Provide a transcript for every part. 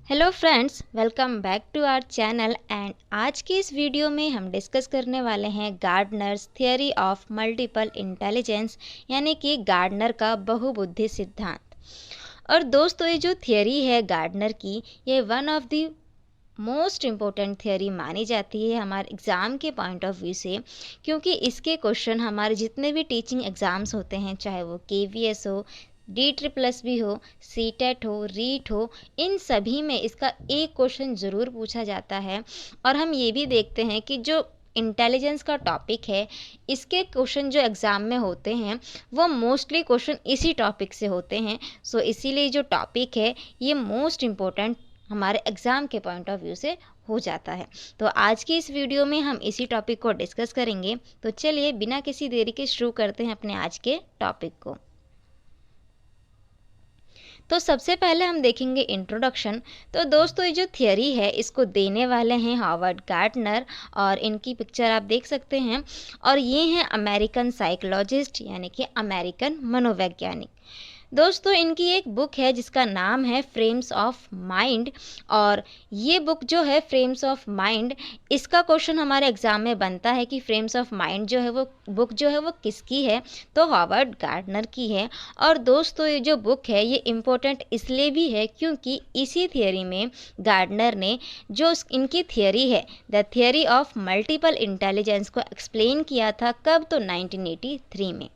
Hello friends, welcome back to our channel. And आज की इस वीडियो में हम डिस्कस करने वाले हैं Gardner's theory of multiple intelligence, यानी कि गार्डनर का बहुबुद्धि सिद्धांत। और दोस्तों, ये जो थियरी है गार्डनर की, ये one of the most important theory मानी जाती है हमारे एग्ज़ाम के पॉइंट ऑफ व्यू से, क्योंकि इसके क्वेश्चन हमारे जितने भी टीचिंग एग्ज़ाम्स होते हैं, चाहे वो KVS हो, D++ हो, CTET हो, रीट हो, इन सभी में इसका एक क्वेश्चन ज़रूर पूछा जाता है। और हम ये भी देखते हैं कि जो इंटेलिजेंस का टॉपिक है, इसके क्वेश्चन जो एग्ज़ाम में होते हैं वो मोस्टली क्वेश्चन इसी टॉपिक से होते हैं। सो इसीलिए जो टॉपिक है ये मोस्ट इम्पोर्टेंट हमारे एग्ज़ाम के पॉइंट ऑफ व्यू से हो जाता है। तो आज की इस वीडियो में हम इसी टॉपिक को डिस्कस करेंगे। तो चलिए बिना किसी देरी के शुरू करते हैं अपने आज के टॉपिक को। तो सबसे पहले हम देखेंगे इंट्रोडक्शन। तो दोस्तों, ये जो थियरी है इसको देने वाले हैं हॉवर्ड गार्डनर, और इनकी पिक्चर आप देख सकते हैं। और ये हैं अमेरिकन साइकोलॉजिस्ट, यानी कि अमेरिकन मनोवैज्ञानिक। दोस्तों, इनकी एक बुक है जिसका नाम है फ्रेम्स ऑफ माइंड। और ये बुक जो है फ्रेम्स ऑफ माइंड, इसका क्वेश्चन हमारे एग्जाम में बनता है कि फ्रेम्स ऑफ माइंड जो है वो बुक जो है वो किसकी है, तो हॉवर्ड गार्डनर की है। और दोस्तों, ये जो बुक है ये इम्पोर्टेंट इसलिए भी है क्योंकि इसी थियरी में गार्डनर ने जो इनकी थियरी है, the theory of multiple intelligence को एक्सप्लेन किया था। कब? तो 1983 में।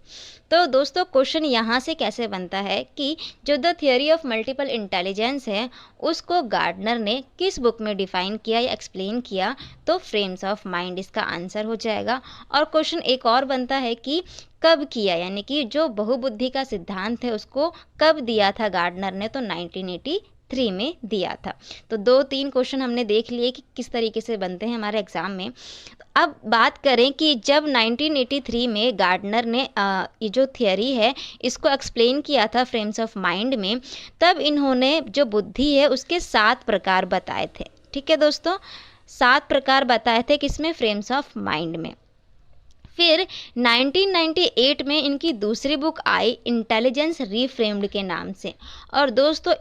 तो दोस्तों, क्वेश्चन यहाँ से कैसे बनता है कि जो the theory of multiple intelligence है उसको गार्डनर ने किस बुक में डिफाइन किया या एक्सप्लेन किया, तो फ्रेम्स ऑफ माइंड इसका आंसर हो जाएगा। और क्वेश्चन एक और बनता है कि कब किया, यानी कि जो बहुबुद्धि का सिद्धांत है उसको कब दिया था गार्डनर ने, तो 1983 में दिया था। तो 2-3 क्वेश्चन हमने देख लिए कि किस तरीके से बनते हैं हमारे एग्जाम में। अब बात करें कि जब 1983 में गार्डनर ने ये जो थियरी है इसको एक्सप्लेन किया था फ्रेम्स ऑफ माइंड में, तब इन्होंने जो बुद्धि है उसके 7 प्रकार बताए थे। ठीक है दोस्तों, 7 प्रकार बताए थे किसमें? फ्रेम्स ऑफ माइंड में। फिर 1998 में इनकी दूसरी बुक आई इंटेलिजेंस रीफ्रेम्ड के नाम से। और दोस्तों,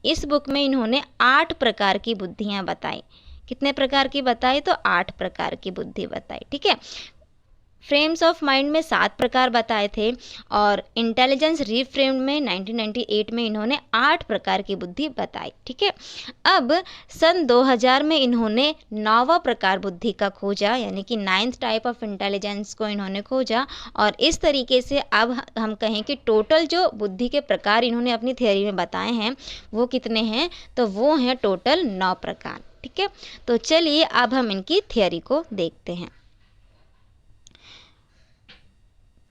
इस बुक में इन्होंने 8 प्रकार की बुद्धियां बताई। कितने प्रकार की बताई? तो 8 प्रकार की बुद्धि बताई। ठीक है, फ्रेम्स ऑफ माइंड में 7 प्रकार बताए थे, और इंटेलिजेंस रीफ्रेम्ड में 1998 में इन्होंने 8 प्रकार की बुद्धि बताई। ठीक है, अब सन 2000 में इन्होंने 9वां प्रकार बुद्धि का खोजा, यानी कि 9th टाइप ऑफ इंटेलिजेंस को इन्होंने खोजा। और इस तरीके से अब हम कहें कि टोटल जो बुद्धि के प्रकार इन्होंने अपनी थियरी में बताए हैं वो कितने हैं, तो वो हैं टोटल 9 प्रकार। ठीक है, तो चलिए अब हम इनकी थियरी को देखते हैं।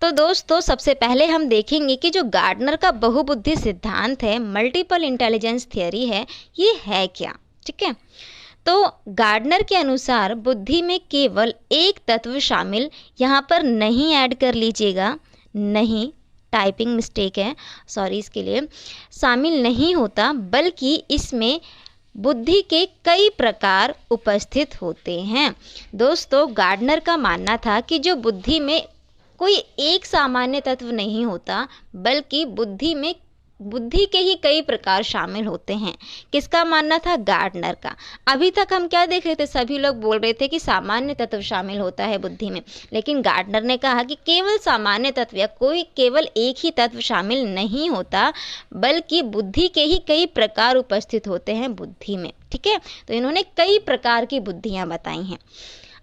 तो दोस्तों, सबसे पहले हम देखेंगे कि जो गार्डनर का बहुबुद्धि सिद्धांत है, मल्टीपल इंटेलिजेंस थियरी है, ये है क्या। ठीक है, तो गार्डनर के अनुसार बुद्धि में केवल एक तत्व शामिल, यहाँ पर नहीं ऐड कर लीजिएगा, नहीं, टाइपिंग मिस्टेक है, सॉरी इसके लिए, शामिल नहीं होता, बल्कि इसमें बुद्धि के कई प्रकार उपस्थित होते हैं। दोस्तों, गार्डनर का मानना था कि जो बुद्धि में कोई एक सामान्य तत्व नहीं होता, बल्कि बुद्धि के ही कई प्रकार शामिल होते हैं। किसका मानना था? गार्डनर का। अभी तक हम क्या देख रहे थे, सभी लोग बोल रहे थे कि सामान्य तत्व शामिल होता है बुद्धि में, लेकिन गार्डनर ने कहा कि केवल सामान्य तत्व या कोई केवल एक ही तत्व शामिल नहीं होता, बल्कि बुद्धि के ही कई प्रकार उपस्थित होते हैं बुद्धि में। ठीक है, तो इन्होंने कई प्रकार की बुद्धियां बताई हैं।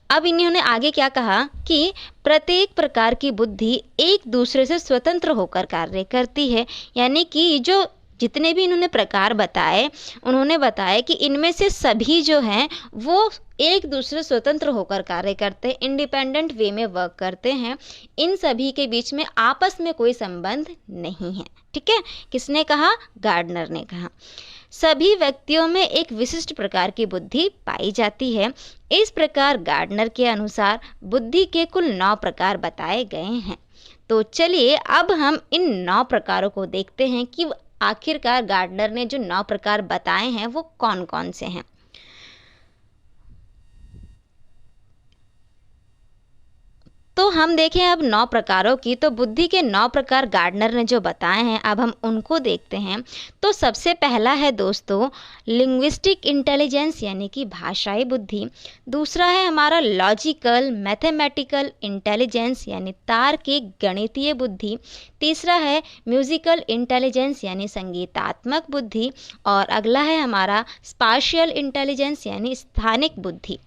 अब इन्होंने आगे क्या कहा कि प्रत्येक प्रकार की बुद्धि एक दूसरे से स्वतंत्र होकर कार्य करती है, यानी कि जो जितने भी इन्होंने प्रकार बताए, उन्होंने बताया कि इनमें से सभी जो हैं वो एक दूसरे स्वतंत्र होकर कार्य करते हैं, इंडिपेंडेंट वे में वर्क करते हैं। इन सभी के बीच में आपस में कोई संबंध नहीं है। ठीक है, किसने कहा? गार्डनर ने कहा। सभी व्यक्तियों में एक विशिष्ट प्रकार की बुद्धि पाई जाती है। इस प्रकार गार्डनर के अनुसार बुद्धि के कुल 9 प्रकार बताए गए हैं। तो चलिए अब हम इन 9 प्रकारों को देखते हैं कि आखिरकार गार्डनर ने जो 9 प्रकार बताए हैं वो कौन कौन से हैं। तो हम देखें अब 9 प्रकारों की, तो बुद्धि के 9 प्रकार गार्डनर ने जो बताए हैं, अब हम उनको देखते हैं। तो सबसे पहला है दोस्तों लिंग्विस्टिक इंटेलिजेंस यानी कि भाषाई बुद्धि। दूसरा है हमारा लॉजिकल मैथमेटिकल इंटेलिजेंस यानी तार्किक गणितीय बुद्धि। तीसरा है म्यूजिकल इंटेलिजेंस यानी संगीतात्मक बुद्धि। और अगला है हमारा स्पाशियल इंटेलिजेंस यानी स्थानिक बुद्धि।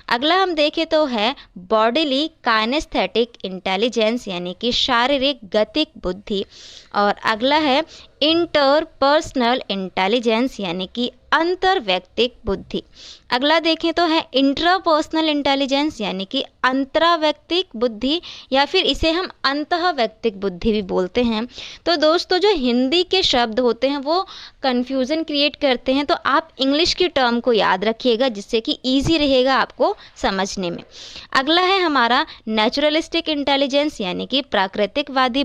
अगला हम देखें तो है बॉडीली काइनेस्थेटिक इंटेलिजेंस यानी कि शारीरिक गतिक बुद्धि। और अगला है इंटरपर्सनल इंटेलिजेंस यानी कि अंतर्वैयक्तिक बुद्धि। अगला देखें तो है इंट्रापर्सनल इंटेलिजेंस यानी कि अंतरावैयक्तिक बुद्धि, या फिर इसे हम अंतःवैयक्तिक बुद्धि भी बोलते हैं। तो दोस्तों जो हिंदी के शब्द होते हैं वो कन्फ्यूज़न क्रिएट करते हैं, तो आप इंग्लिश की टर्म को याद रखिएगा जिससे कि ईजी रहेगा आपको समझने में। अगला है हमारा नेचुरलिस्टिक इंटेलिजेंस यानी कि प्रकृतिवादी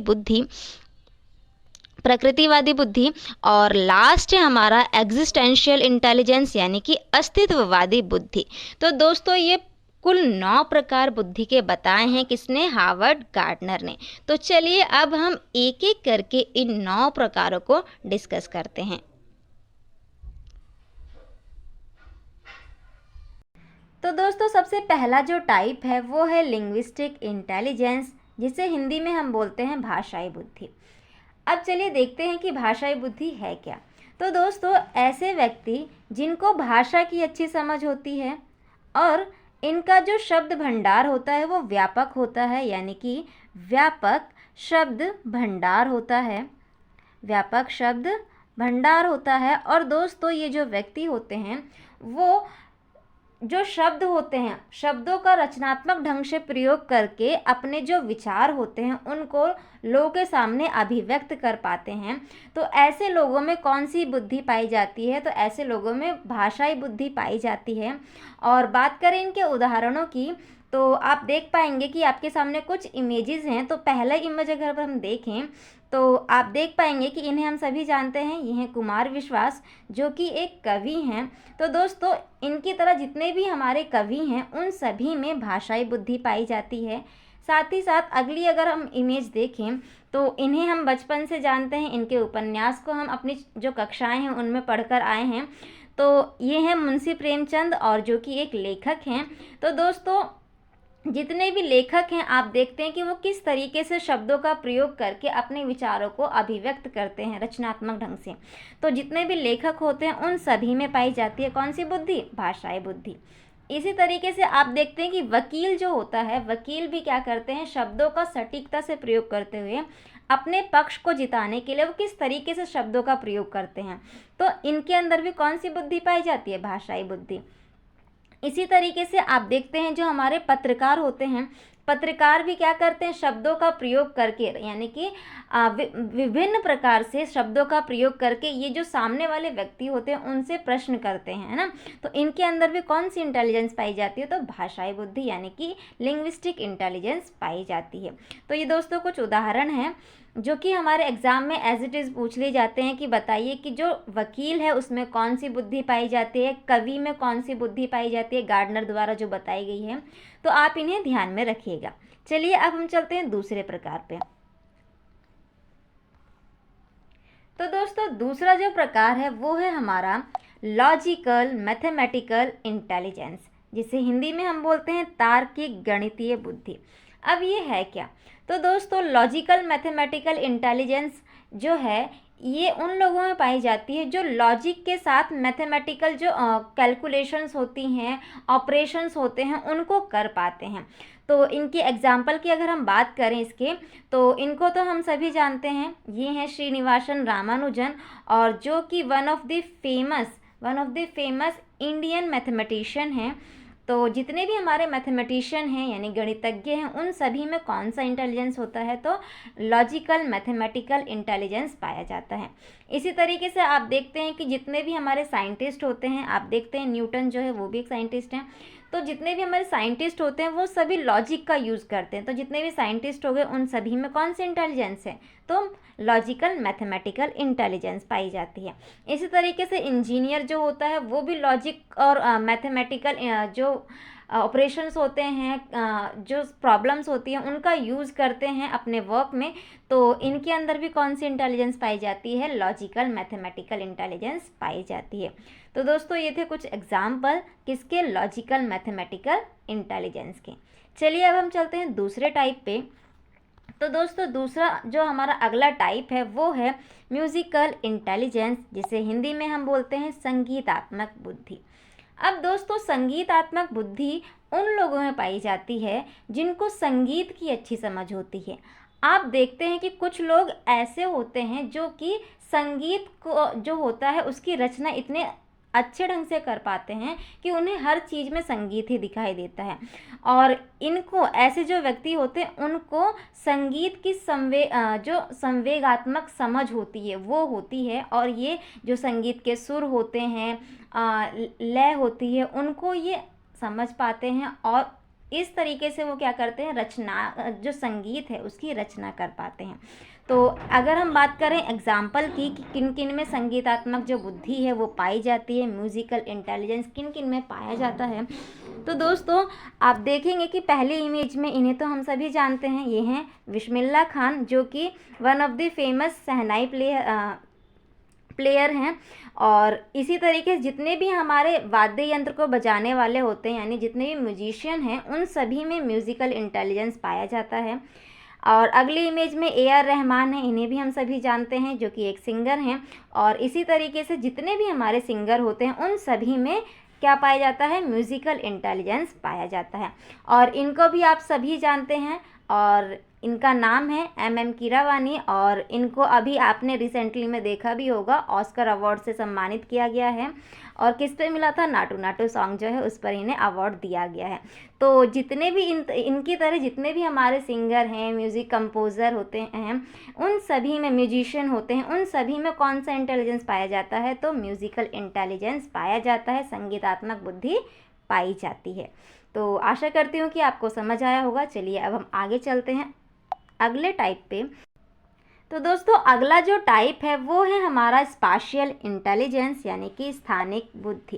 बुद्धि। और लास्ट है हमारा एग्जिस्टेंशियल इंटेलिजेंस यानी कि अस्तित्ववादी बुद्धि। तो दोस्तों ये कुल 9 प्रकार बुद्धि के बताए हैं किसने, हार्वर्ड गार्डनर ने। तो चलिए अब हम एक एक करके इन 9 प्रकारों को डिस्कस करते हैं। तो दोस्तों सबसे पहला जो टाइप है वो है लिंग्विस्टिक इंटेलिजेंस, जिसे हिंदी में हम बोलते हैं भाषाई बुद्धि। अब चलिए देखते हैं कि भाषाई बुद्धि है क्या। तो दोस्तों ऐसे व्यक्ति जिनको भाषा की अच्छी समझ होती है और इनका जो शब्द भंडार होता है वो व्यापक होता है, यानी कि व्यापक शब्द भंडार होता है, व्यापक शब्द भंडार होता है। और दोस्तों ये जो व्यक्ति होते हैं वो जो शब्द होते हैं, शब्दों का रचनात्मक ढंग से प्रयोग करके अपने जो विचार होते हैं उनको लोगों के सामने अभिव्यक्त कर पाते हैं। तो ऐसे लोगों में कौन सी बुद्धि पाई जाती है, तो ऐसे लोगों में भाषाई बुद्धि पाई जाती है। और बात करें इनके उदाहरणों की, तो आप देख पाएंगे कि आपके सामने कुछ इमेजेस हैं। तो पहला इमेज अगर हम देखें तो आप देख पाएंगे कि इन्हें हम सभी जानते हैं, ये हैं कुमार विश्वास जो कि एक कवि हैं। तो दोस्तों इनकी तरह जितने भी हमारे कवि हैं उन सभी में भाषाई बुद्धि पाई जाती है। साथ ही साथ अगली अगर हम इमेज देखें तो इन्हें हम बचपन से जानते हैं, इनके उपन्यास को हम अपनी जो कक्षाएं हैं उनमें पढ़कर आए हैं। तो ये हैं मुंशी प्रेमचंद और जो कि एक लेखक हैं। तो दोस्तों जितने भी लेखक हैं आप देखते हैं कि वो किस तरीके से शब्दों का प्रयोग करके अपने विचारों को अभिव्यक्त करते हैं रचनात्मक ढंग से। तो जितने भी लेखक होते हैं उन सभी में पाई जाती है कौन सी बुद्धि, भाषाई बुद्धि। इसी तरीके से आप देखते हैं कि वकील जो होता है, वकील भी क्या करते हैं, शब्दों का सटीकता से प्रयोग करते हुए अपने पक्ष को जिताने के लिए वो किस तरीके से शब्दों का प्रयोग करते हैं। तो इनके अंदर भी कौन सी बुद्धि पाई जाती है, भाषाई बुद्धि। इसी तरीके से आप देखते हैं जो हमारे पत्रकार होते हैं, पत्रकार भी क्या करते हैं, शब्दों का प्रयोग करके, यानी कि विभिन्न प्रकार से शब्दों का प्रयोग करके ये जो सामने वाले व्यक्ति होते हैं उनसे प्रश्न करते हैं, है ना। तो इनके अंदर भी कौन सी इंटेलिजेंस पाई जाती है, तो भाषाई बुद्धि यानी कि लिंग्विस्टिक इंटेलिजेंस पाई जाती है। तो ये दोस्तों कुछ उदाहरण हैं जो कि हमारे एग्ज़ाम में एज इट इज़ पूछ लिए जाते हैं कि बताइए कि जो वकील है उसमें कौन सी बुद्धि पाई जाती है, कवि में कौन सी बुद्धि पाई जाती है, गार्डनर द्वारा जो बताई गई है। तो आप इन्हें ध्यान में रखिएगा। चलिए अब हम चलते हैं दूसरे प्रकार पे। तो दोस्तों दूसरा जो प्रकार है वो है हमारा लॉजिकल मैथमेटिकल इंटेलिजेंस, जिसे हिंदी में हम बोलते हैं तार्किक गणितीय बुद्धि। अब ये है क्या, तो दोस्तों लॉजिकल मैथमेटिकल इंटेलिजेंस जो है ये उन लोगों में पाई जाती है जो लॉजिक के साथ मैथमेटिकल जो कैलकुलेशंस होती हैं, ऑपरेशंस होते हैं, उनको कर पाते हैं। तो इनकी एग्जाम्पल की अगर हम बात करें इसके, तो इनको तो हम सभी जानते हैं, ये हैं श्रीनिवासन रामानुजन, और जो कि one of the famous Indian mathematician हैं। तो जितने भी हमारे मैथमेटिशियन हैं यानी गणितज्ञ हैं उन सभी में कौन सा इंटेलिजेंस होता है, तो लॉजिकल मैथमेटिकल इंटेलिजेंस पाया जाता है। इसी तरीके से आप देखते हैं कि जितने भी हमारे साइंटिस्ट होते हैं, आप देखते हैं न्यूटन जो है वो भी एक साइंटिस्ट हैं। तो जितने भी हमारे साइंटिस्ट होते हैं वो सभी लॉजिक का यूज़ करते हैं। तो जितने भी साइंटिस्ट हो गए उन सभी में कौन सी इंटेलिजेंस है, तो लॉजिकल मैथमेटिकल इंटेलिजेंस पाई जाती है। इसी तरीके से इंजीनियर जो होता है वो भी लॉजिक और मैथमेटिकल जो ऑपरेशंस होते हैं, जो प्रॉब्लम्स होती हैं उनका यूज़ करते हैं अपने वर्क में, तो इनके अंदर भी कौन सी इंटेलिजेंस पाई जाती है? लॉजिकल मैथमेटिकल इंटेलिजेंस पाई जाती है। तो दोस्तों ये थे कुछ एग्जाम्पल किसके? लॉजिकल मैथमेटिकल इंटेलिजेंस के। चलिए अब हम चलते हैं दूसरे टाइप पे। तो दोस्तों दूसरा जो हमारा अगला टाइप है वो है म्यूजिकल इंटेलिजेंस, जिसे हिंदी में हम बोलते हैं संगीतात्मक बुद्धि। अब दोस्तों संगीतात्मक बुद्धि उन लोगों में पाई जाती है जिनको संगीत की अच्छी समझ होती है। आप देखते हैं कि कुछ लोग ऐसे होते हैं जो कि संगीत को जो होता है उसकी रचना इतने अच्छे ढंग से कर पाते हैं कि उन्हें हर चीज़ में संगीत ही दिखाई देता है। और इनको ऐसे जो व्यक्ति होते हैं उनको संगीत की जो संवेगात्मक समझ होती है वो होती है, और ये जो संगीत के सुर होते हैं, लय होती है, उनको ये समझ पाते हैं और इस तरीके से वो क्या करते हैं? रचना, जो संगीत है उसकी रचना कर पाते हैं। तो अगर हम बात करें एग्जाम्पल की कि किन किन में संगीतात्मक जो बुद्धि है वो पाई जाती है, म्यूजिकल इंटेलिजेंस किन किन में पाया जाता है, तो दोस्तों आप देखेंगे कि पहले इमेज में इन्हें तो हम सभी जानते हैं, ये हैं बिस्मिल्लाह खान, जो कि one of the famous shehnai player हैं। और इसी तरीके से जितने भी हमारे वाद्य यंत्र को बजाने वाले होते हैं, यानी जितने भी म्यूजिशियन हैं, उन सभी में म्यूजिकल इंटेलिजेंस पाया जाता है। और अगली इमेज में ए आर रहमान है, इन्हें भी हम सभी जानते हैं, जो कि एक सिंगर हैं। और इसी तरीके से जितने भी हमारे सिंगर होते हैं उन सभी में क्या पाया जाता है? म्यूजिकल इंटेलिजेंस पाया जाता है। और इनको भी आप सभी जानते हैं, और इनका नाम है MM कीरावानी, और इनको अभी आपने रिसेंटली में देखा भी होगा, ऑस्कर अवार्ड से सम्मानित किया गया है। और किस पे मिला था? नाटू नाटू सॉन्ग जो है उस पर इन्हें अवार्ड दिया गया है। तो जितने भी इनकी तरह जितने भी हमारे सिंगर हैं, म्यूज़िक कंपोज़र होते हैं, उन सभी में म्यूजिशियन होते हैं, उन सभी में कौन सा इंटेलिजेंस पाया जाता है? तो म्यूज़िकल इंटेलिजेंस पाया जाता है, संगीतात्मक बुद्धि पाई जाती है। तो आशा करती हूँ कि आपको समझ आया होगा। चलिए अब हम आगे चलते हैं अगले टाइप पे। तो दोस्तों अगला जो टाइप है वो है हमारा स्पाशियल इंटेलिजेंस, यानी कि स्थानिक बुद्धि।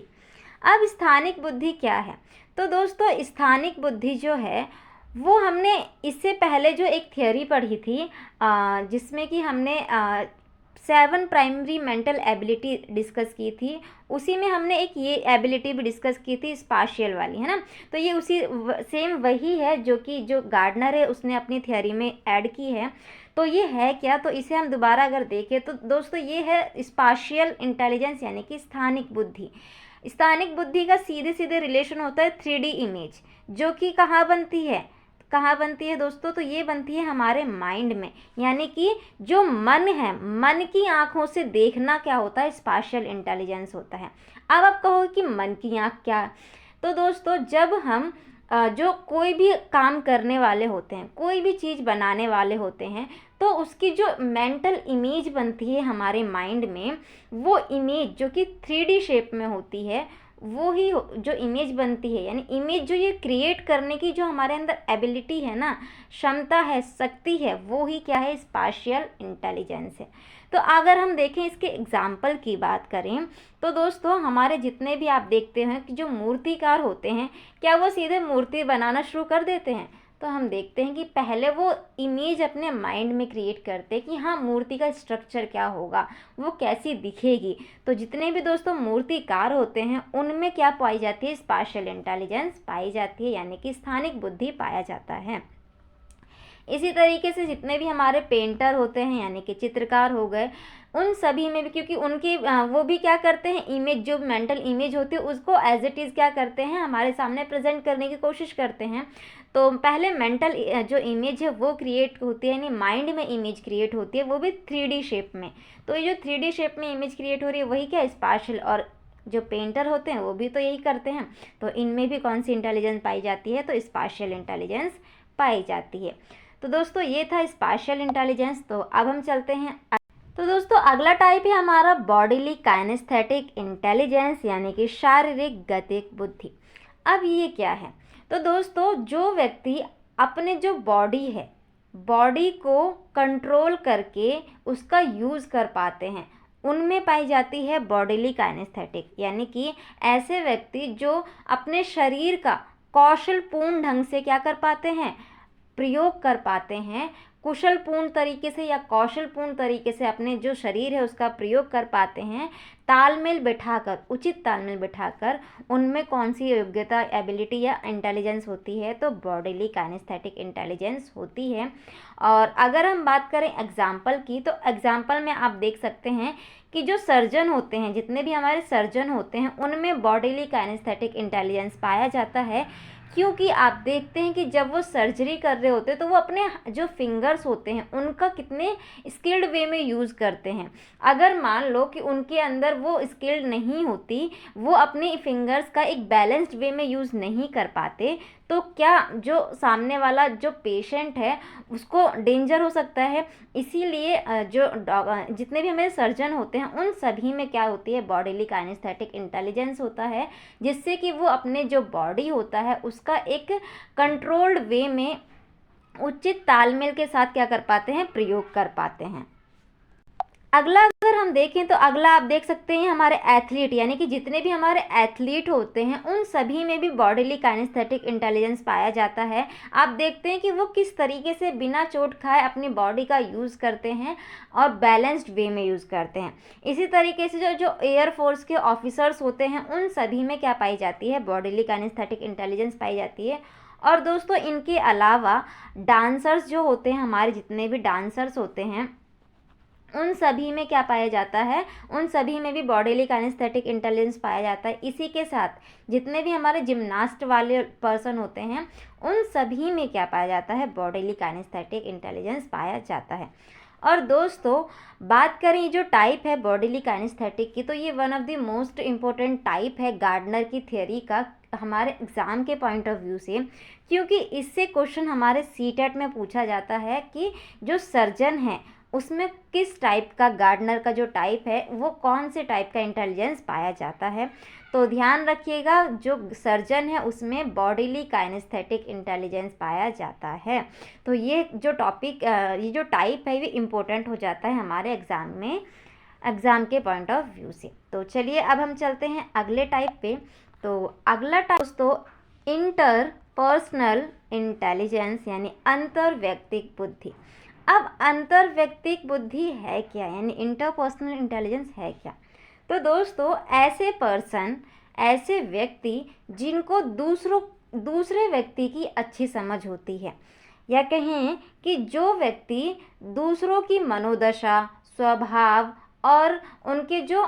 अब स्थानिक बुद्धि क्या है? तो दोस्तों स्थानिक बुद्धि जो है वो हमने इससे पहले जो एक थियोरी पढ़ी थी, जिसमें कि हमने 7 प्राइमरी मेंटल एबिलिटी डिस्कस की थी, उसी में हमने एक ये एबिलिटी भी डिस्कस की थी, स्पाशियल वाली, है ना। तो ये उसी सेम वही है जो कि जो गार्डनर है उसने अपनी थियोरी में ऐड की है। तो ये है क्या? तो इसे हम दोबारा अगर देखें तो दोस्तों ये है स्पाशियल इंटेलिजेंस, यानी कि स्थानिक बुद्धि। स्थानिक बुद्धि का सीधे सीधे रिलेशन होता है 3D इमेज, जो कि कहाँ बनती है दोस्तों? तो ये बनती है हमारे माइंड में, यानी कि जो मन है, मन की आंखों से देखना क्या होता है? स्पाशियल इंटेलिजेंस होता है। अब आप कहो कि मन की आंख क्या? तो दोस्तों जब हम जो कोई भी काम करने वाले होते हैं, कोई भी चीज़ बनाने वाले होते हैं, तो उसकी जो मेंटल इमेज बनती है हमारे माइंड में, वो इमेज जो कि 3D शेप में होती है, वो ही जो इमेज बनती है, यानी इमेज जो ये क्रिएट करने की जो हमारे अंदर एबिलिटी है ना, क्षमता है, शक्ति है, वो ही क्या है? स्पाशियल इंटेलिजेंस है। तो अगर हम देखें इसके एग्जाम्पल की बात करें तो दोस्तों हमारे जितने भी आप देखते हैं कि जो मूर्तिकार होते हैं, क्या वो सीधे मूर्ति बनाना शुरू कर देते हैं? तो हम देखते हैं कि पहले वो इमेज अपने माइंड में क्रिएट करते हैं कि हाँ मूर्ति का स्ट्रक्चर क्या होगा, वो कैसी दिखेगी। तो जितने भी दोस्तों मूर्तिकार होते हैं उनमें क्या पाई जाती है? स्पाशियल इंटेलिजेंस पाई जाती है, यानी कि स्थानिक बुद्धि पाया जाता है। इसी तरीके से जितने भी हमारे पेंटर होते हैं, यानी कि चित्रकार हो गए, उन सभी में भी क्योंकि उनकी वो भी क्या करते हैं? इमेज, जो मेंटल इमेज होती है उसको एज इट इज़ क्या करते हैं? हमारे सामने प्रेजेंट करने की कोशिश करते हैं। तो पहले मेंटल जो इमेज है वो क्रिएट होती है, यानी माइंड में इमेज क्रिएट होती है, वो भी 3D शेप में। तो ये जो 3D शेप में इमेज क्रिएट हो रही है वही क्या? स्पाशियल। और जो पेंटर होते हैं वो भी तो यही करते हैं। तो इनमें भी कौन सी इंटेलिजेंस पाई जाती है? तो स्पाशियल इंटेलिजेंस पाई जाती है। तो दोस्तों ये था स्पाशियल इंटेलिजेंस। तो अब हम चलते हैं। तो दोस्तों अगला टाइप है हमारा बॉडीली काइनेस्थेटिक इंटेलिजेंस, यानी कि शारीरिक गतिक बुद्धि। अब ये क्या है? तो दोस्तों जो व्यक्ति अपने जो बॉडी है, बॉडी को कंट्रोल करके उसका यूज़ कर पाते हैं, उनमें पाई जाती है बॉडीली काइनेस्थेटिक, यानी कि ऐसे व्यक्ति जो अपने शरीर का कौशलपूर्ण ढंग से क्या कर पाते हैं, प्रयोग कर पाते हैं, कुशलपूर्ण तरीके से या कौशलपूर्ण तरीके से अपने जो शरीर है उसका प्रयोग कर पाते हैं, तालमेल बिठाकर, उचित तालमेल बिठाकर, उनमें कौन सी योग्यता, एबिलिटी या इंटेलिजेंस होती है, तो बॉडीली काइनेस्थेटिक इंटेलिजेंस होती है। और अगर हम बात करें एग्जाम्पल की, तो एग्जाम्पल में आप देख सकते हैं कि जो सर्जन होते हैं, जितने भी हमारे सर्जन होते हैं, उनमें बॉडीली काइनेस्थेटिक इंटेलिजेंस पाया जाता है, क्योंकि आप देखते हैं कि जब वो सर्जरी कर रहे होते हैं तो वो अपने जो फिंगर्स होते हैं उनका कितने स्किल्ड वे में यूज़ करते हैं। अगर मान लो कि उनके अंदर वो स्किल्ड नहीं होती, वो अपने फिंगर्स का एक बैलेंस्ड वे में यूज़ नहीं कर पाते, तो क्या जो सामने वाला जो पेशेंट है उसको डेंजर हो सकता है। इसीलिए जितने भी हमारे सर्जन होते हैं उन सभी में क्या होती है, बॉडीली काइनेस्थेटिक इंटेलिजेंस होता है, जिससे कि वो अपने जो बॉडी होता है उसका एक कंट्रोल्ड वे में उचित तालमेल के साथ क्या कर पाते हैं, प्रयोग कर पाते हैं। अगला अगर हम देखें तो अगला आप देख सकते हैं हमारे एथलीट, यानी कि जितने भी हमारे एथलीट होते हैं उन सभी में भी बॉडीली काइनेस्थेटिक इंटेलिजेंस पाया जाता है। आप देखते हैं कि वो किस तरीके से बिना चोट खाए अपनी बॉडी का यूज़ करते हैं और बैलेंस्ड वे में यूज़ करते हैं। इसी तरीके से जो जो एयरफोर्स के ऑफिसर्स होते हैं उन सभी में क्या पाई जाती है, बॉडीली काइनेस्थेटिक इंटेलिजेंस पाई जाती है। और दोस्तों इनके अलावा डांसर्स जो होते हैं, हमारे जितने भी डांसर्स होते हैं उन सभी में क्या पाया जाता है, उन सभी में भी बॉडीली काइनेस्थेटिक इंटेलिजेंस पाया जाता है। इसी के साथ जितने भी हमारे जिम्नास्ट वाले पर्सन होते हैं उन सभी में क्या पाया जाता है, बॉडीली काइनेस्थेटिक इंटेलिजेंस पाया जाता है। और दोस्तों बात करें जो टाइप है बॉडीली काइनेस्थेटिक की, तो ये one of the most important type है गार्डनर की थ्योरी का हमारे एग्ज़ाम के पॉइंट ऑफ व्यू से, क्योंकि इससे क्वेश्चन हमारे सीटेट में पूछा जाता है कि जो सर्जन है उसमें किस टाइप का, गार्डनर का जो टाइप है वो कौन से टाइप का इंटेलिजेंस पाया जाता है। तो ध्यान रखिएगा जो सर्जन है उसमें बॉडीली काइनेस्थेटिक इंटेलिजेंस पाया जाता है। तो ये जो टॉपिक, ये जो टाइप है ये इम्पोर्टेंट हो जाता है हमारे एग्ज़ाम में, एग्ज़ाम के पॉइंट ऑफ व्यू से। तो चलिए अब हम चलते हैं अगले टाइप पे। तो अगला टाइप दोस्तों इंटरपर्सनल इंटेलिजेंस यानी अंतर्व्यक्तिक बुद्धि। अब अंतर्व्यक्तिक बुद्धि है क्या, यानी इंटरपर्सनल इंटेलिजेंस है क्या। तो दोस्तों ऐसे पर्सन, ऐसे व्यक्ति जिनको दूसरे व्यक्ति की अच्छी समझ होती है, या कहें कि जो व्यक्ति दूसरों की मनोदशा, स्वभाव और उनके जो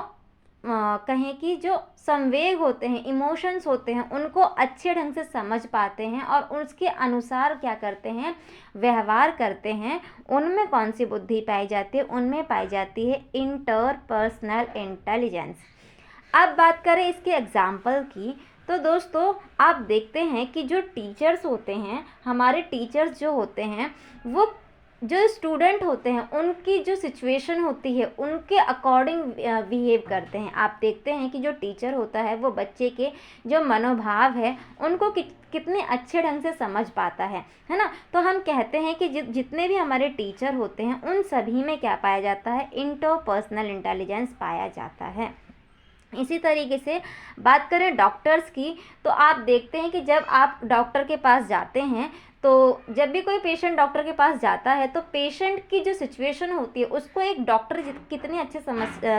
कहें कि जो संवेग होते हैं, इमोशंस होते हैं, उनको अच्छे ढंग से समझ पाते हैं और उसके अनुसार क्या करते हैं, व्यवहार करते हैं, उनमें कौन सी बुद्धि पाई जाती है, उनमें पाई जाती है इंटरपर्सनल इंटेलिजेंस। अब बात करें इसके एग्जाम्पल की, तो दोस्तों आप देखते हैं कि जो टीचर्स होते हैं, हमारे टीचर्स जो होते हैं वो जो स्टूडेंट होते हैं उनकी जो सिचुएशन होती है उनके अकॉर्डिंग बिहेव करते हैं। आप देखते हैं कि जो टीचर होता है वो बच्चे के जो मनोभाव है उनको कितने अच्छे ढंग से समझ पाता है ना। तो हम कहते हैं कि जितने भी हमारे टीचर होते हैं उन सभी में क्या पाया जाता है, इंटरपर्सनल इंटेलिजेंस पाया जाता है। इसी तरीके से बात करें डॉक्टर्स की, तो आप देखते हैं कि जब आप डॉक्टर के पास जाते हैं, तो जब भी कोई पेशेंट डॉक्टर के पास जाता है तो पेशेंट की जो सिचुएशन होती है उसको एक डॉक्टर कितने अच्छे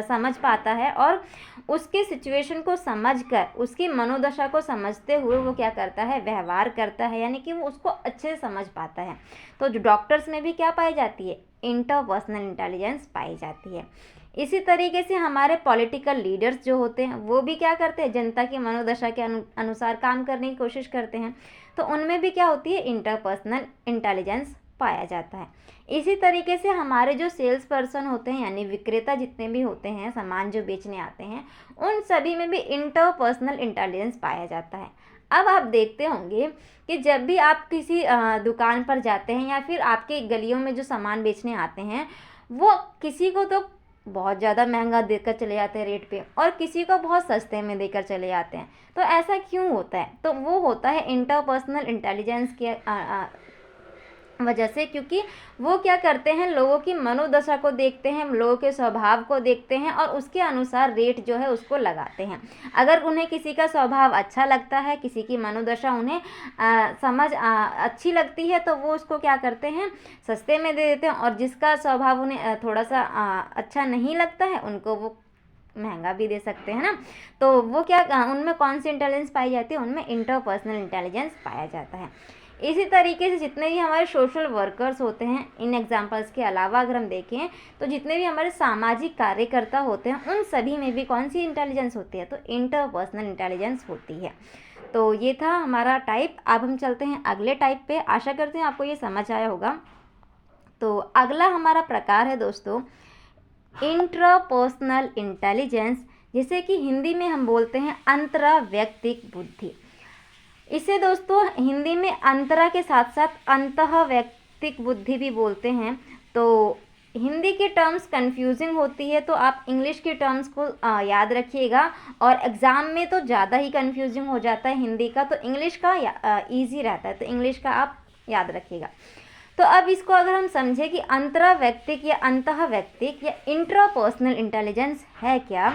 समझ पाता है, और उसके सिचुएशन को समझकर, उसकी मनोदशा को समझते हुए वो क्या करता है, व्यवहार करता है, यानी कि वो उसको अच्छे से समझ पाता है। तो जो डॉक्टर्स में भी क्या पाई जाती है, इंटरपर्सनल इंटेलिजेंस पाई जाती है। इसी तरीके से हमारे पॉलिटिकल लीडर्स जो होते हैं वो भी क्या करते हैं, जनता की मनोदशा के अनुसार काम करने की कोशिश करते हैं, तो उनमें भी क्या होती है, इंटरपर्सनल इंटेलिजेंस पाया जाता है। इसी तरीके से हमारे जो सेल्स पर्सन होते हैं, यानी विक्रेता जितने भी होते हैं, सामान जो बेचने आते हैं, उन सभी में भी इंटरपर्सनल इंटेलिजेंस पाया जाता है। अब आप देखते होंगे कि जब भी आप किसी दुकान पर जाते हैं या फिर आपके गलियों में जो सामान बेचने आते हैं, वो किसी को तो बहुत ज़्यादा महंगा देकर चले जाते हैं रेट पे, और किसी को बहुत सस्ते में देकर चले जाते हैं। तो ऐसा क्यों होता है, तो वो होता है इंटरपर्सनल इंटेलिजेंस के वजह से, क्योंकि वो क्या करते हैं, लोगों की मनोदशा को देखते हैं, लोगों के स्वभाव को देखते हैं और उसके अनुसार रेट जो है उसको लगाते हैं। अगर उन्हें किसी का स्वभाव अच्छा लगता है, किसी की मनोदशा उन्हें अच्छी लगती है, तो वो उसको क्या करते हैं, सस्ते में दे देते हैं, और जिसका स्वभाव उन्हें थोड़ा सा अच्छा नहीं लगता है, उनको वो महंगा भी दे सकते हैं ना। तो वो क्या, उनमें कौन सी इंटेलिजेंस पाई जाती है, उनमें इंटरपर्सनल इंटेलिजेंस पाया जाता है। इसी तरीके से जितने भी हमारे सोशल वर्कर्स होते हैं, इन एग्जांपल्स के अलावा अगर हम देखें तो जितने भी हमारे सामाजिक कार्यकर्ता होते हैं, उन सभी में भी कौन सी इंटेलिजेंस होती है, तो इंटरपर्सनल इंटेलिजेंस होती है। तो ये था हमारा टाइप। अब हम चलते हैं अगले टाइप पे। आशा करते हैं आपको ये समझ आया होगा। तो अगला हमारा प्रकार है दोस्तों इंट्रापर्सनल इंटेलिजेंस, जिसे कि हिंदी में हम बोलते हैं अंतरवैयक्तिक बुद्धि। इसे दोस्तों हिंदी में अंतरा के साथ साथ अंतःवैयक्तिक बुद्धि भी बोलते हैं। तो हिंदी की टर्म्स कंफ्यूजिंग होती है, तो आप इंग्लिश की टर्म्स को याद रखिएगा, और एग्ज़ाम में तो ज़्यादा ही कंफ्यूजिंग हो जाता है हिंदी का, तो इंग्लिश का ईजी रहता है, तो इंग्लिश का आप याद रखिएगा। तो अब इसको अगर हम समझें कि अंतरवैयक्तिक या अंतःवैयक्तिक या इंट्रापर्सनल इंटेलिजेंस है क्या,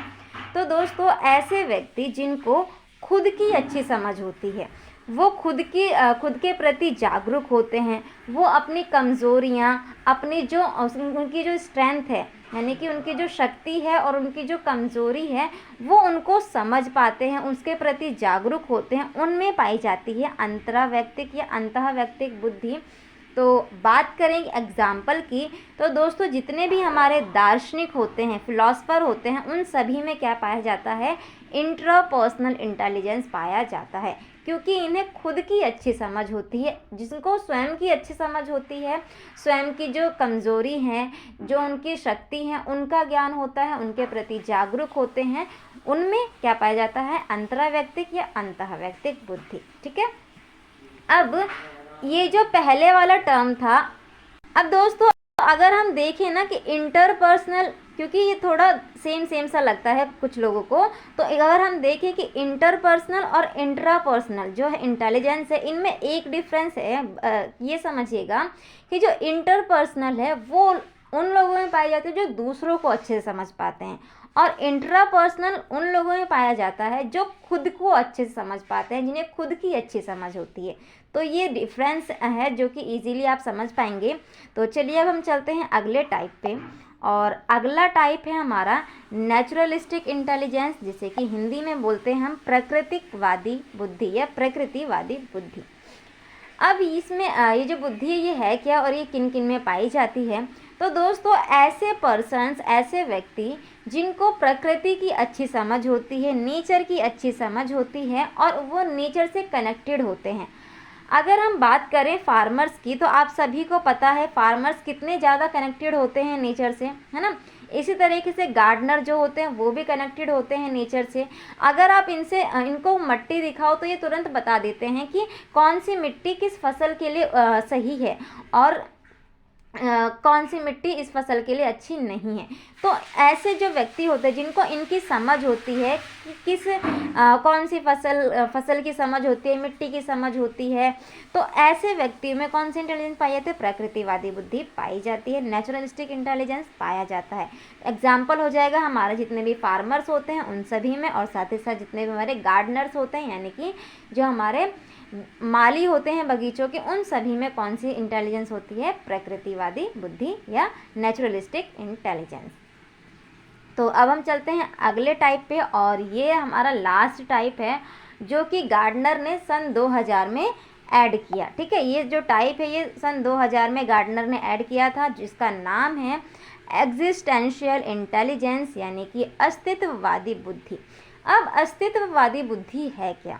तो दोस्तों ऐसे व्यक्ति जिनको खुद की अच्छी समझ होती है, वो खुद के प्रति जागरूक होते हैं, वो अपनी कमज़ोरियाँ, अपनी जो उनकी जो स्ट्रेंथ है, यानी कि उनकी जो शक्ति है और उनकी जो कमज़ोरी है, वो उनको समझ पाते हैं, उसके प्रति जागरूक होते हैं, उनमें पाई जाती है अंतरवैयक्तिक या अंतःवैयक्तिक बुद्धि। तो बात करेंगे एग्जाम्पल की, तो दोस्तों जितने भी हमारे दार्शनिक होते हैं, फिलोसफर होते हैं, उन सभी में क्या पाया जाता है, इंट्रापर्सनल इंटेलिजेंस पाया जाता है, क्योंकि इन्हें खुद की अच्छी समझ होती है। जिनको स्वयं की अच्छी समझ होती है, स्वयं की जो कमज़ोरी हैं, जो उनकी शक्ति हैं, उनका ज्ञान होता है, उनके प्रति जागरूक होते हैं, उनमें क्या पाया जाता है, अंतरवैयक्तिक या अंतःवैयक्तिक बुद्धि। ठीक है। अब ये जो पहले वाला टर्म था, अब दोस्तों अगर हम देखें ना कि इंटरपर्सनल, क्योंकि ये थोड़ा सेम सा लगता है कुछ लोगों को, तो अगर हम देखें कि इंटरपर्सनल और इंट्रापर्सनल जो है इंटेलिजेंस है, इनमें एक डिफरेंस है। ये समझिएगा कि जो इंटरपर्सनल है वो उन लोगों में पाई जाती है जो दूसरों को अच्छे से समझ पाते हैं, और इंट्रापर्सनल उन लोगों में पाया जाता है जो खुद को अच्छे से समझ पाते हैं, जिन्हें खुद की अच्छी समझ होती है। तो ये डिफरेंस है जो कि इजीली आप समझ पाएंगे। तो चलिए अब हम चलते हैं अगले टाइप पे, और अगला टाइप है हमारा नेचुरलिस्टिक इंटेलिजेंस, जिसे कि हिंदी में बोलते हैं हम प्राकृतिकवादी बुद्धि या प्रकृतिवादी बुद्धि। अब इसमें ये जो बुद्धि ये है क्या और ये किन किन में पाई जाती है, तो दोस्तों ऐसे पर्सन्स, ऐसे व्यक्ति जिनको प्रकृति की अच्छी समझ होती है, नेचर की अच्छी समझ होती है, और वो नेचर से कनेक्टेड होते हैं। अगर हम बात करें फार्मर्स की, तो आप सभी को पता है फार्मर्स कितने ज़्यादा कनेक्टेड होते हैं नेचर से, है ना। इसी तरीके से गार्डनर जो होते हैं वो भी कनेक्टेड होते हैं नेचर से। अगर आप इनको मिट्टी दिखाओ तो ये तुरंत बता देते हैं कि कौन सी मिट्टी किस फसल के लिए सही है, और कौन सी मिट्टी इस फसल के लिए अच्छी नहीं है। तो ऐसे जो व्यक्ति होते हैं जिनको इनकी समझ होती है कि कौन सी फसल की समझ होती है, मिट्टी की समझ होती है, तो ऐसे व्यक्ति में कौन सी इंटेलिजेंस पाई जाती है, प्रकृतिवादी बुद्धि पाई जाती है, नेचुरलिस्टिक इंटेलिजेंस पाया जाता है। एग्जाम्पल हो जाएगा हमारे जितने भी फार्मर्स होते हैं उन सभी में, और साथ ही साथ जितने भी हमारे गार्डनर्स होते हैं, यानी कि जो हमारे माली होते हैं बगीचों के, उन सभी में कौन सी इंटेलिजेंस होती है, प्रकृतिवादी बुद्धि या नेचुरलिस्टिक इंटेलिजेंस। तो अब हम चलते हैं अगले टाइप पे, और ये हमारा लास्ट टाइप है जो कि गार्डनर ने सन 2000 में ऐड किया। ठीक है, ये जो टाइप है ये सन 2000 में गार्डनर ने ऐड किया था, जिसका नाम है एग्जिस्टेंशियल इंटेलिजेंस, यानी कि अस्तित्ववादी बुद्धि। अब अस्तित्ववादी बुद्धि है क्या,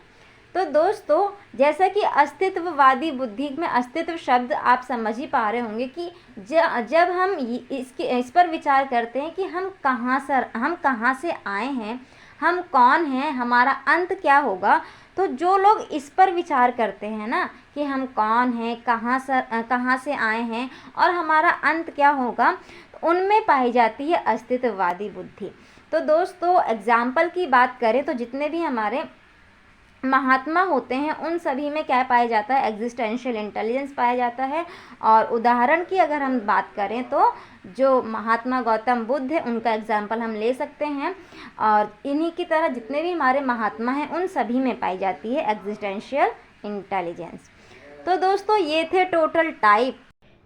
तो दोस्तों जैसा कि अस्तित्ववादी बुद्धि में अस्तित्व शब्द आप समझ ही पा रहे होंगे कि जब हम इस पर विचार करते हैं कि हम कहाँ से आए हैं, हम कौन हैं, हमारा अंत क्या होगा, तो जो लोग इस पर विचार करते हैं ना कि हम कौन हैं, कहाँ से आए हैं और हमारा अंत क्या होगा, तो उनमें पाई जाती है अस्तित्ववादी बुद्धि। तो दोस्तों एग्जाम्पल की बात करें तो जितने भी हमारे महात्मा होते हैं उन सभी में क्या पाया जाता है, एग्जिस्टेंशियल इंटेलिजेंस पाया जाता है। और उदाहरण की अगर हम बात करें तो जो महात्मा गौतम बुद्ध है उनका एग्जाम्पल हम ले सकते हैं। और इन्हीं की तरह जितने भी हमारे महात्मा हैं उन सभी में पाई जाती है एग्जिस्टेंशियल इंटेलिजेंस। तो दोस्तों ये थे टोटल टाइप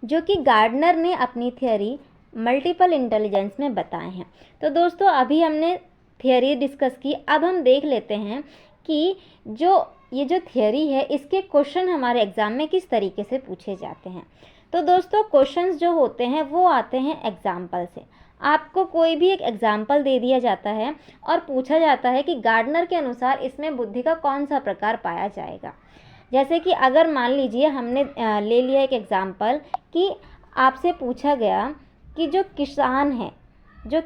जो कि गार्डनर ने अपनी थियरी मल्टीपल इंटेलिजेंस में बताए हैं। तो दोस्तों अभी हमने थियरी डिस्कस की, अब हम देख लेते हैं कि ये जो थियरी है इसके क्वेश्चन हमारे एग्ज़ाम में किस तरीके से पूछे जाते हैं। तो दोस्तों क्वेश्चंस जो होते हैं वो आते हैं एग्जाम्पल से। आपको कोई भी एक एग्जाम्पल दे दिया जाता है और पूछा जाता है कि गार्डनर के अनुसार इसमें बुद्धि का कौन सा प्रकार पाया जाएगा। जैसे कि अगर मान लीजिए हमने ले लिया एक एग्जाम्पल कि आपसे पूछा गया कि जो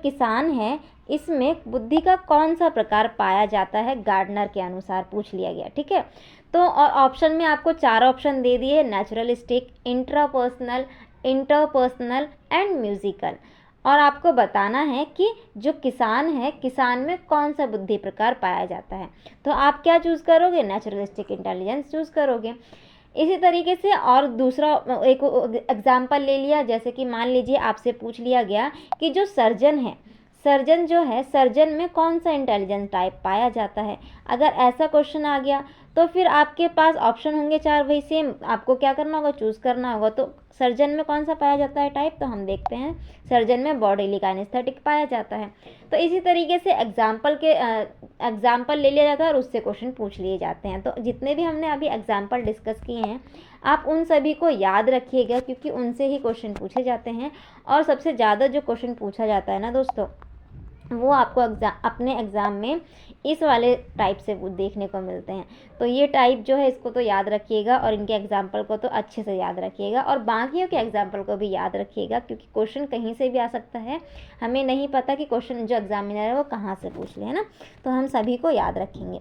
किसान है इसमें बुद्धि का कौन सा प्रकार पाया जाता है, गार्डनर के अनुसार पूछ लिया गया, ठीक है। तो और ऑप्शन में आपको 4 ऑप्शन दे दिए, naturalistic, intrapersonal, interpersonal and musical. और आपको बताना है कि जो किसान में कौन सा बुद्धि प्रकार पाया जाता है। तो आप क्या चूज़ करोगे, नेचुरलिस्टिक इंटेलिजेंस चूज़ करोगे। इसी तरीके से और दूसरा एक एग्जाम्पल ले लिया, जैसे कि मान लीजिए आपसे पूछ लिया गया कि जो सर्जन में कौन सा इंटेलिजेंस टाइप पाया जाता है। अगर ऐसा क्वेश्चन आ गया तो फिर आपके पास ऑप्शन होंगे 4, वही सेम आपको क्या करना होगा, चूज़ करना होगा। तो सर्जन में कौन सा पाया जाता है टाइप, तो हम देखते हैं सर्जन में बॉडीली काइनेस्थेटिक पाया जाता है। तो इसी तरीके से एग्जाम्पल ले लिया जाता है और उससे क्वेश्चन पूछ लिए जाते हैं। तो जितने भी हमने अभी एग्जाम्पल डिस्कस किए हैं आप उन सभी को याद रखिएगा, क्योंकि उनसे ही क्वेश्चन पूछे जाते हैं। और सबसे ज़्यादा जो क्वेश्चन पूछा जाता है ना दोस्तों, वो आपको अपने एग्ज़ाम में इस वाले टाइप से वो देखने को मिलते हैं। तो ये टाइप जो है इसको तो याद रखिएगा और इनके एग्जाम्पल को तो अच्छे से याद रखिएगा और बाकियों के एग्जाम्पल को भी याद रखिएगा, क्योंकि क्वेश्चन कहीं से भी आ सकता है। हमें नहीं पता कि क्वेश्चन जो एग्जामिनर है वो कहाँ से पूछ ले, है ना। तो हम सभी को याद रखेंगे।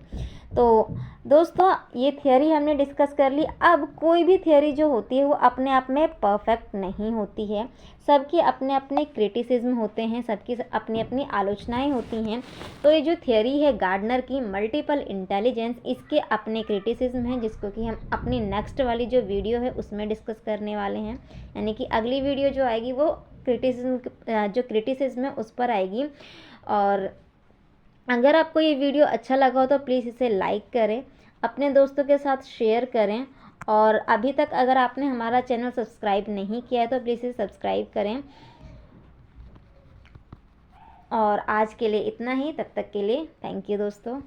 तो दोस्तों ये थियरी हमने डिस्कस कर ली। अब कोई भी थियरी जो होती है वो अपने आप में परफेक्ट नहीं होती है, सबके अपने अपने क्रिटिसिज्म होते हैं, सबकी अपनी अपनी आलोचनाएं होती हैं। तो ये जो थियरी है गार्डनर की मल्टीपल इंटेलिजेंस, इसके अपने क्रिटिसिज्म हैं, जिसको कि हम अपनी नेक्स्ट वाली जो वीडियो है उसमें डिस्कस करने वाले हैं। यानी कि अगली वीडियो जो आएगी वो क्रिटिसिज्म है उस पर आएगी। और अगर आपको ये वीडियो अच्छा लगा हो तो प्लीज़ इसे लाइक करें, अपने दोस्तों के साथ शेयर करें। और अभी तक अगर आपने हमारा चैनल सब्सक्राइब नहीं किया है तो प्लीज़ इसे सब्सक्राइब करें। और आज के लिए इतना ही, तब तक के लिए थैंक यू दोस्तों।